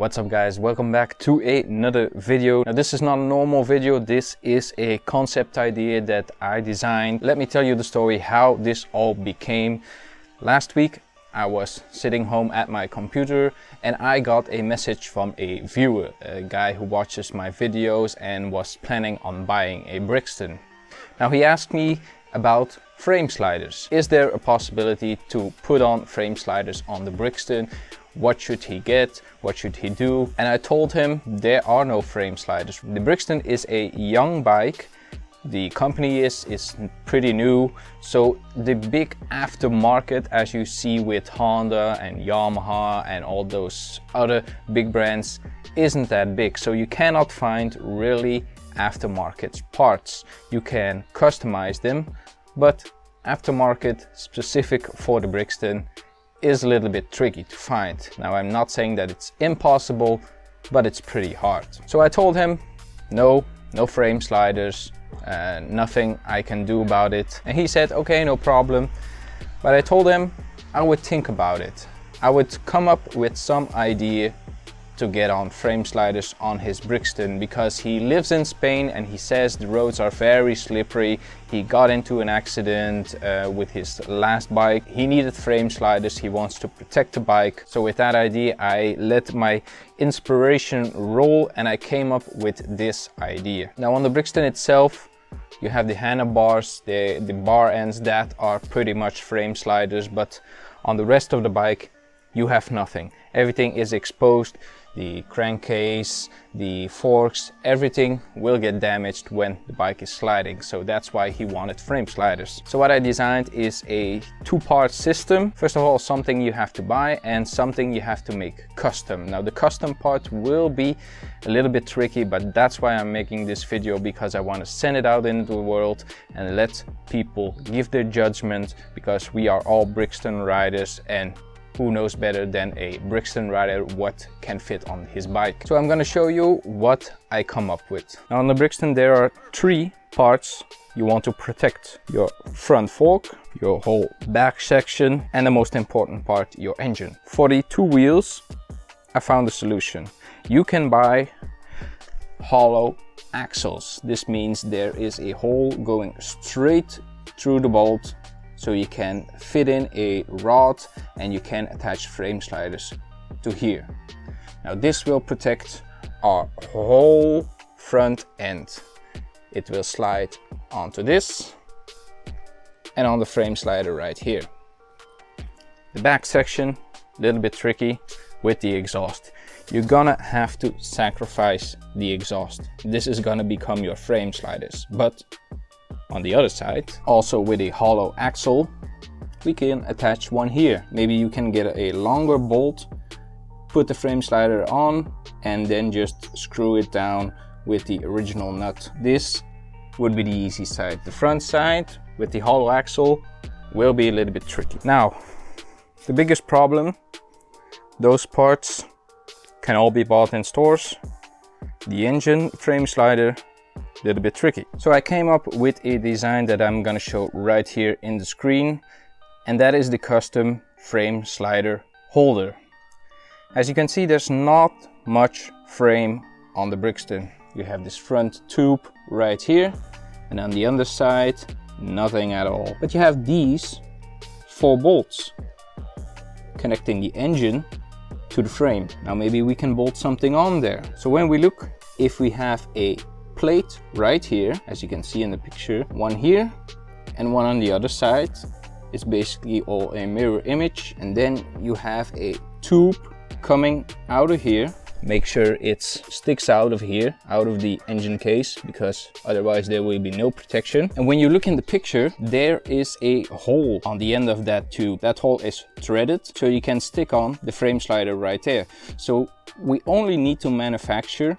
What's up guys, welcome back to another video. Now this is not a normal video, this is a concept idea that I designed. Let me tell you the story how this all became. Last week I was sitting home at my computer and I got a message from a viewer, a guy who watches my videos and was planning on buying a Brixton. Now he asked me about frame sliders. Is there a possibility to put on frame sliders on the Brixton? What should he get? What should he do? And I told him there are no frame sliders. The Brixton is a young bike. The company is pretty new. So the big aftermarket, as you see with Honda and Yamaha and all those other big brands, isn't that big. So you cannot find really aftermarket parts. You can customize them, but aftermarket specific for the Brixton is a little bit tricky to find. Now I'm not saying that it's impossible, but it's pretty hard. So I told him no frame sliders, nothing I can do about it. And he said okay, no problem. But I told him I would think about it. I would come up with some idea to get on frame sliders on his Brixton, because he lives in Spain and he says the roads are very slippery. He got into an accident with his last bike. He needed frame sliders, he wants to protect the bike. So with that idea I let my inspiration roll and I came up with this idea. Now on the Brixton itself you have the handlebars, the bar ends that are pretty much frame sliders, but on the rest of the bike you have nothing. Everything is exposed. The crankcase, the forks, everything will get damaged when the bike is sliding. So that's why he wanted frame sliders. So what I designed is a two-part system. First of all, something you have to buy and something you have to make custom. Now the custom part will be a little bit tricky, but that's why I'm making this video, because I want to send it out into the world and let people give their judgment, because we are all Brixton riders and who knows better than a Brixton rider what can fit on his bike. So I'm going to show you what I come up with. Now on the Brixton there are three parts you want to protect: your front fork, your whole back section, and the most important part, your engine. For the two wheels I found a solution. You can buy hollow axles. This means there is a hole going straight through the bolt, so you can fit in a rod and you can attach frame sliders to here. Now this will protect our whole front end. It will slide onto this and on the frame slider right here. The back section, a little bit tricky with the exhaust. You're gonna have to sacrifice the exhaust. This is gonna become your frame sliders, but on the other side, also with a hollow axle, we can attach one here. Maybe you can get a longer bolt, put the frame slider on, and then just screw it down with the original nut. This would be the easy side. The front side with the hollow axle will be a little bit tricky. Now, the biggest problem, those parts can all be bought in stores. The engine frame slider, a little bit tricky. So I came up with a design that I'm gonna show right here in the screen, and that is the custom frame slider holder. As you can see, there's not much frame on the Brixton. You have this front tube right here, and on the underside nothing at all. But you have these 4 bolts connecting the engine to the frame. Now maybe we can bolt something on there. So when we look, if we have a plate right here, as you can see in the picture, one here and one on the other side, it's basically all a mirror image, and then you have a tube coming out of here. Make sure it sticks out of here, out of the engine case, because otherwise there will be no protection. And when you look in the picture, there is a hole on the end of that tube. That hole is threaded, so you can stick on the frame slider right there. So we only need to manufacture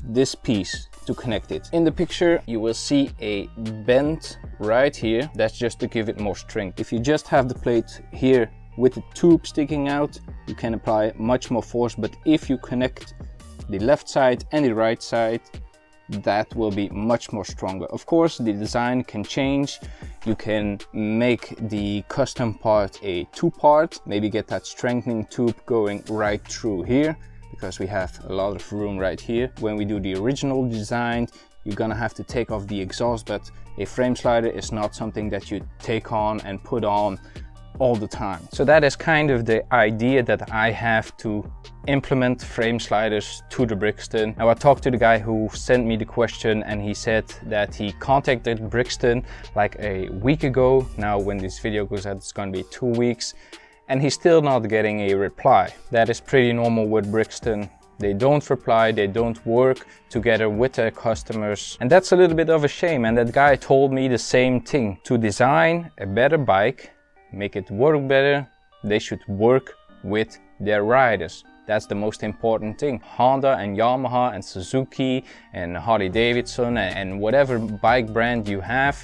this piece to connect it. In the picture you will see a bend right here. That's just to give it more strength. If you just have the plate here with the tube sticking out, you can apply much more force, but if you connect the left side and the right side, that will be much more stronger. Of course the design can change. You can make the custom part a two-part, maybe get that strengthening tube going right through here. because we have a lot of room right here. When we do the original design, you're gonna have to take off the exhaust, but a frame slider is not something that you take on and put on all the time. So that is kind of the idea that I have to implement frame sliders to the Brixton. Now I talked to the guy who sent me the question, and he said that he contacted Brixton like a week ago. Now when this video goes out, it's gonna be 2 weeks, and he's still not getting a reply. That is pretty normal with Brixton. They don't reply, they don't work together with their customers, and that's a little bit of a shame. And that guy told me the same thing. To design a better bike, make it work better, they should work with their riders. That's the most important thing. Honda and Yamaha and Suzuki and Harley Davidson and whatever bike brand you have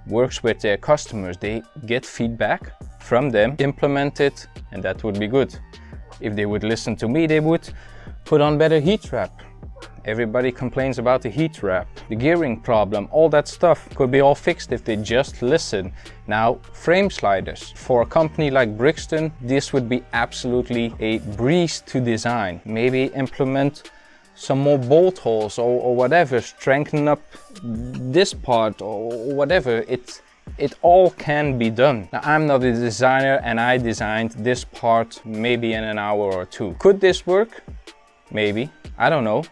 works with their customers. They get feedback from them, implement it, and that would be good. If they would listen to me, they would put on better heat wrap. Everybody complains about the heat wrap, the gearing problem, all that stuff could be all fixed if they just listen. Now, frame sliders. For a company like Brixton, this would be absolutely a breeze to design. Maybe implement some more bolt holes or whatever, strengthen up this part or whatever. It all can be done. Now, I'm not a designer, and I designed this part maybe in an hour or two. Could this work? Maybe, I don't know.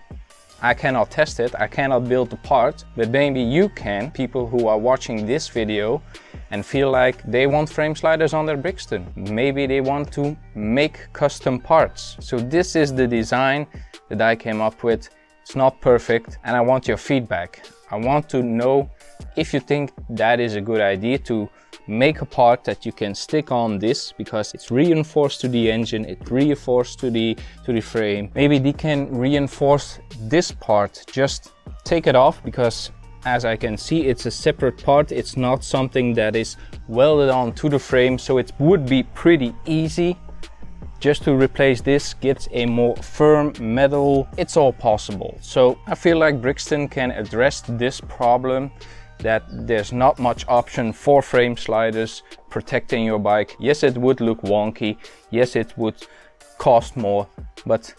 I cannot test it, I cannot build the part, but maybe you can, people who are watching this video and feel like they want frame sliders on their Brixton. Maybe they want to make custom parts. So this is the design that I came up with. It's not perfect, and I want your feedback. I want to know if you think that is a good idea to make a part that you can stick on this, because it's reinforced to the engine, it's reinforced to the frame. Maybe they can reinforce this part, just take it off, because as I can see, it's a separate part. It's not something that is welded onto the frame, so it would be pretty easy just to replace this, get a more firm metal. It's all possible. So I feel like Brixton can address this problem, that there's not much option for frame sliders protecting your bike. Yes, it would look wonky, yes, it would cost more, but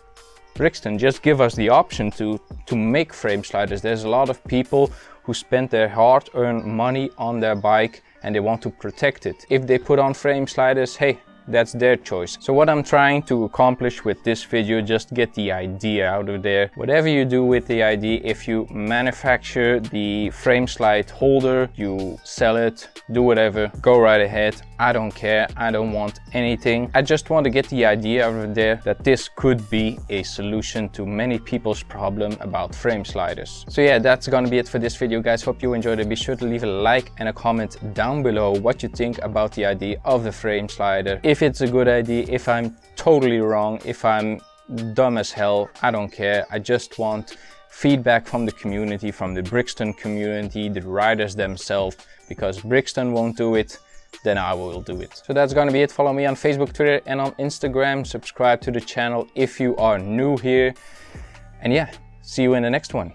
Brixton, just give us the option to make frame sliders. There's a lot of people who spend their hard-earned money on their bike and they want to protect it. If they put on frame sliders, hey, that's their choice. So what I'm trying to accomplish with this video, just get the idea out of there. Whatever you do with the idea, if you manufacture the frame slide holder, you sell it, do whatever, go right ahead. I don't care, I don't want anything. I just want to get the idea out of there that this could be a solution to many people's problem about frame sliders. So yeah, that's gonna be it for this video, guys. Hope you enjoyed it. Be sure to leave a like and a comment down below what you think about the idea of the frame slider. If it's a good idea, if I'm totally wrong, if I'm dumb as hell, I don't care. I just want feedback from the community, from the Brixton community, the riders themselves, because Brixton won't do it, then I will do it. So that's gonna be it. Follow me on Facebook, Twitter, and on Instagram. Subscribe to the channel if you are new here. And yeah, see you in the next one.